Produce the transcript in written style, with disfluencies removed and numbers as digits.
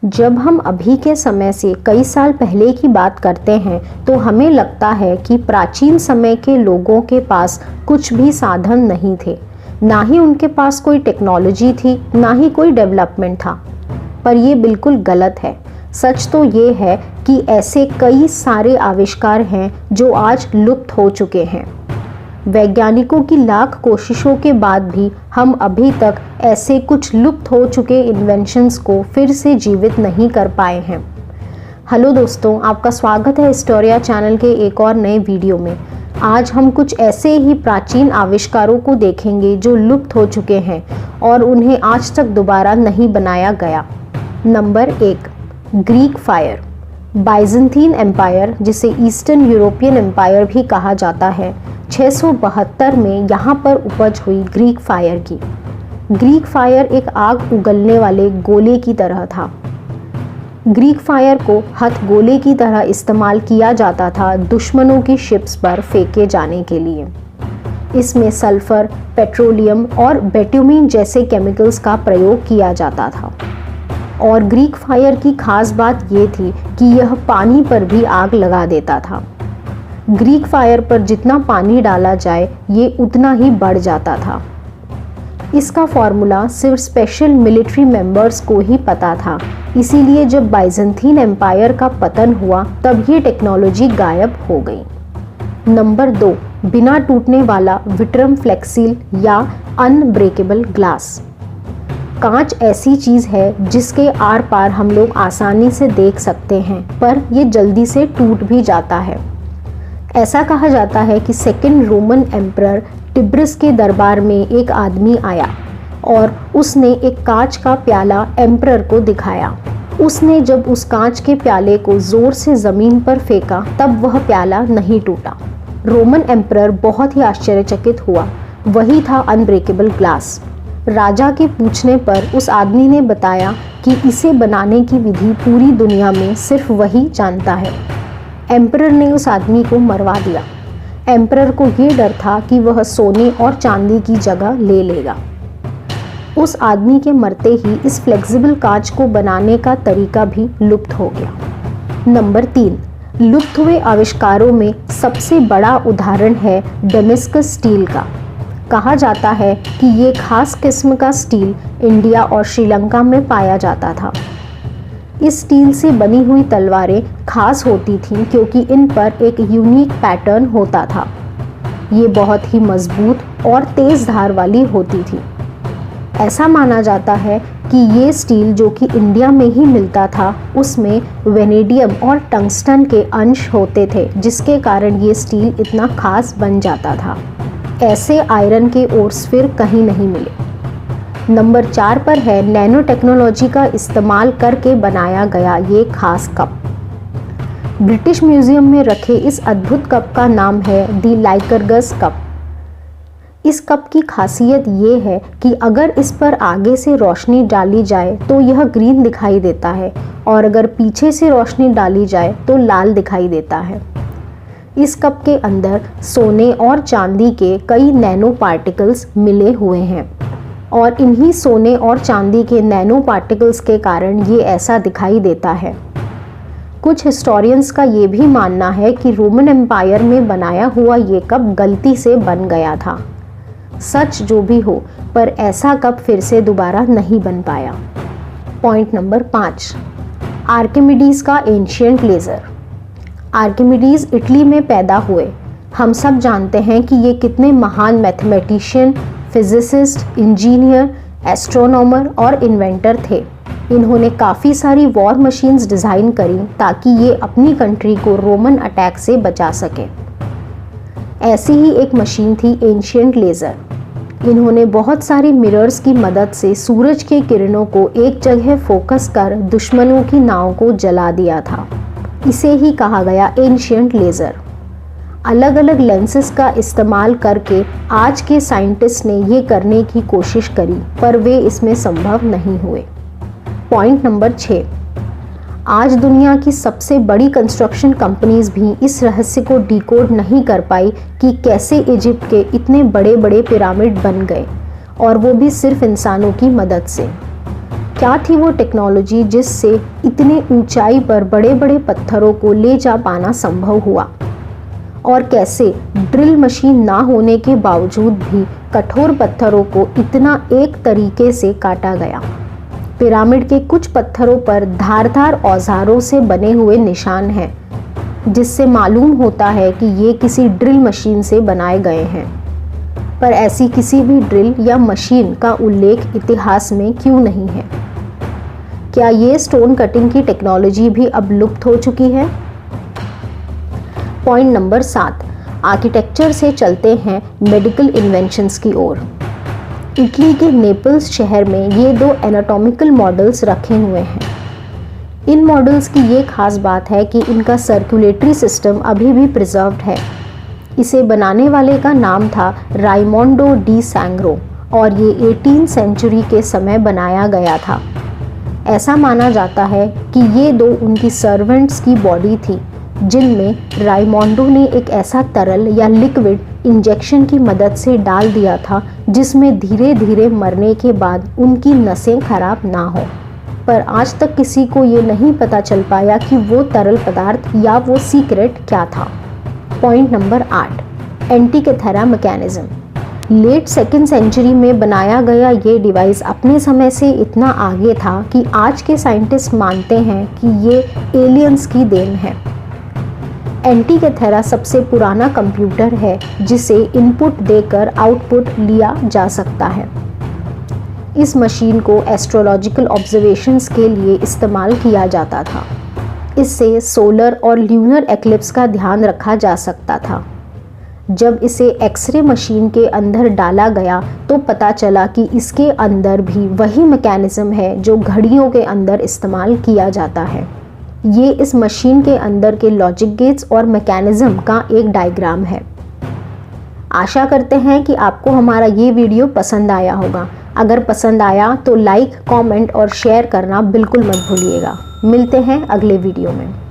जब हम अभी के समय से कई साल पहले की बात करते हैं तो हमें लगता है कि प्राचीन समय के लोगों के पास कुछ भी साधन नहीं थे, ना ही उनके पास कोई टेक्नोलॉजी थी, ना ही कोई डेवलपमेंट था। पर ये बिल्कुल गलत है। सच तो ये है कि ऐसे कई सारे आविष्कार हैं जो आज लुप्त हो चुके हैं। वैज्ञानिकों की लाख कोशिशों के बाद भी हम अभी तक ऐसे कुछ लुप्त हो चुके इन्वेंशंस को फिर से जीवित नहीं कर पाए हैं। हेलो दोस्तों, आपका स्वागत है हिस्टोरिया चैनल के एक और नए वीडियो में। आज हम कुछ ऐसे ही प्राचीन आविष्कारों को देखेंगे जो लुप्त हो चुके हैं और उन्हें आज तक दोबारा नहीं बनाया गया। Number 1, Greek fire. Byzantine Empire, जिसे ईस्टर्न यूरोपियन एम्पायर भी कहा जाता है, 672 में यहाँ पर उपज हुई ग्रीक फायर की। ग्रीक फायर एक आग उगलने वाले गोले की तरह था। ग्रीक फायर को हथगोले की तरह इस्तेमाल किया जाता था दुश्मनों की शिप्स पर फेंके जाने के लिए। इसमें सल्फर, पेट्रोलियम और बेट्यूमिन जैसे केमिकल्स का प्रयोग किया जाता था। और ग्रीक फायर की खास बात ये थी कि यह पानी पर भी आग लगा देता था। ग्रीक फायर पर जितना पानी डाला जाए ये उतना ही बढ़ जाता था। इसका फॉर्मूला सिर्फ स्पेशल मिलिट्री मेंबर्स को ही पता था, इसीलिए जब बाइजेंटीन एम्पायर का पतन हुआ तब ये टेक्नोलॉजी गायब हो गई। नंबर 2, बिना टूटने वाला विट्रम फ्लेक्सील या अनब्रेकेबल ग्लास। कांच ऐसी चीज़ है जिसके आर पार हम लोग आसानी से देख सकते हैं, पर यह जल्दी से टूट भी जाता है। ऐसा कहा जाता है कि सेकेंड रोमन एम्परर टिब्रिस के दरबार में एक आदमी आया और उसने एक कांच का प्याला एम्परर को दिखाया। उसने जब उस कांच के प्याले को जोर से ज़मीन पर फेंका तब वह प्याला नहीं टूटा। रोमन एम्परर बहुत ही आश्चर्यचकित हुआ। वही था अनब्रेकेबल ग्लास। राजा के पूछने पर उस आदमी ने बताया कि इसे बनाने की विधि पूरी दुनिया में सिर्फ वही जानता है। एम्परर ने उस आदमी को मरवा दिया। एम्परर को ये डर था कि वह सोने और चांदी की जगह ले लेगा। उस आदमी के मरते ही इस फ्लेक्सिबल कांच को बनाने का तरीका भी लुप्त हो गया। नंबर 3, लुप्त हुए आविष्कारों में सबसे बड़ा उदाहरण है डेमेस्कस स्टील का। कहा जाता है कि ये खास किस्म का स्टील इंडिया और श्रीलंका में पाया जाता था। इस स्टील से बनी हुई तलवारें खास होती थीं क्योंकि इन पर एक यूनिक पैटर्न होता था। ये बहुत ही मजबूत और तेज़ धार वाली होती थी। ऐसा माना जाता है कि ये स्टील जो कि इंडिया में ही मिलता था उसमें वेनेडियम और टंगस्टन के अंश होते थे, जिसके कारण ये स्टील इतना खास बन जाता था। ऐसे आयरन के ओर्स फिर कहीं नहीं मिले। नंबर 4 पर है नैनो टेक्नोलॉजी का इस्तेमाल करके बनाया गया ये खास कप। ब्रिटिश म्यूजियम में रखे इस अद्भुत कप का नाम है दी लाइकरगस कप। इस कप की खासियत ये है कि अगर इस पर आगे से रोशनी डाली जाए तो यह ग्रीन दिखाई देता है और अगर पीछे से रोशनी डाली जाए तो लाल दिखाई देता है। इस कप के अंदर सोने और चांदी के कई नैनो पार्टिकल्स मिले हुए हैं और इन्हीं सोने और चांदी के नैनो पार्टिकल्स के कारण ये ऐसा दिखाई देता है। कुछ हिस्टोरियंस का ये भी मानना है कि रोमन एम्पायर में बनाया हुआ ये कप गलती से बन गया था। सच जो भी हो, पर ऐसा कप फिर से दोबारा नहीं बन पाया। पॉइंट नंबर 5, आर्किमिडीज का एंशिएंट लेज़र। आर्किमिडीज इटली में पैदा हुए। हम सब जानते हैं कि ये कितने महान मैथमेटिशियन, फिजिसिस्ट, इंजीनियर, एस्ट्रोनॉमर और इन्वेंटर थे। इन्होंने काफ़ी सारी वॉर मशीन्स डिज़ाइन करी ताकि ये अपनी कंट्री को रोमन अटैक से बचा सके। ऐसी ही एक मशीन थी एंशिएंट लेज़र। इन्होंने बहुत सारी मिरर्स की मदद से सूरज के किरणों को एक जगह फोकस कर दुश्मनों की नाव को जला दिया था। इसे ही कहा गया एंशिएंट लेज़र। अलग अलग लेंसेज का इस्तेमाल करके आज के साइंटिस्ट ने ये करने की कोशिश करी, पर वे इसमें संभव नहीं हुए। पॉइंट नंबर 6, आज दुनिया की सबसे बड़ी कंस्ट्रक्शन कंपनीज भी इस रहस्य को डिकोड नहीं कर पाई कि कैसे इजिप्ट के इतने बड़े बड़े पिरामिड बन गए, और वो भी सिर्फ इंसानों की मदद से। क्या थी वो टेक्नोलॉजी जिससे इतने ऊंचाई पर बड़े बड़े पत्थरों को ले जा पाना संभव हुआ, और कैसे ड्रिल मशीन ना होने के बावजूद भी कठोर पत्थरों को इतना एक तरीके से काटा गया। पिरामिड के कुछ पत्थरों पर धारदार औजारों से बने हुए निशान हैं, जिससे मालूम होता है कि ये किसी ड्रिल मशीन से बनाए गए हैं। पर ऐसी किसी भी ड्रिल या मशीन का उल्लेख इतिहास में क्यों नहीं है? क्या ये स्टोन कटिंग की टेक्नोलॉजी भी अब लुप्त हो चुकी है? पॉइंट नंबर 7, आर्किटेक्चर से चलते हैं मेडिकल इन्वेंशंस की ओर। इटली के नेपल्स शहर में ये 2 एनाटॉमिकल मॉडल्स रखे हुए हैं। इन मॉडल्स की ये खास बात है कि इनका सर्कुलेटरी सिस्टम अभी भी प्रिजर्व्ड है। इसे बनाने वाले का नाम था राइमोंडो डी सैंग्रो और ये 18वीं सेंचुरी के समय बनाया गया था। ऐसा माना जाता है कि ये 2 उनकी सर्वेंट्स की बॉडी थी, जिनमें राइमोंडो ने एक ऐसा तरल या लिक्विड इंजेक्शन की मदद से डाल दिया था जिसमें धीरे धीरे मरने के बाद उनकी नसें खराब ना हो। पर आज तक किसी को ये नहीं पता चल पाया कि वो तरल पदार्थ या वो सीक्रेट क्या था। Point number 8, Antikythera mechanism. Late 2nd century में बनाया गया ये डिवाइस अपने समय से इतना आगे था कि आज के साइंटिस्ट मानते हैं कि ये एलियंस की देन है। एंटीकैथेरा सबसे पुराना कंप्यूटर है जिसे इनपुट देकर आउटपुट लिया जा सकता है। इस मशीन को एस्ट्रोलॉजिकल ऑब्जर्वेशंस के लिए इस्तेमाल किया जाता था। इससे सोलर और ल्यूनर एक्लिप्स का ध्यान रखा जा सकता था। जब इसे एक्सरे मशीन के अंदर डाला गया तो पता चला कि इसके अंदर भी वही मैकेनिज्म है जो घड़ियों के अंदर इस्तेमाल किया जाता है। ये इस मशीन के अंदर के लॉजिक गेट्स और मैकेनिज्म का एक डायग्राम है। आशा करते हैं कि आपको हमारा ये वीडियो पसंद आया होगा। अगर पसंद आया तो लाइक, कमेंट और शेयर करना बिल्कुल मत भूलिएगा। मिलते हैं अगले वीडियो में।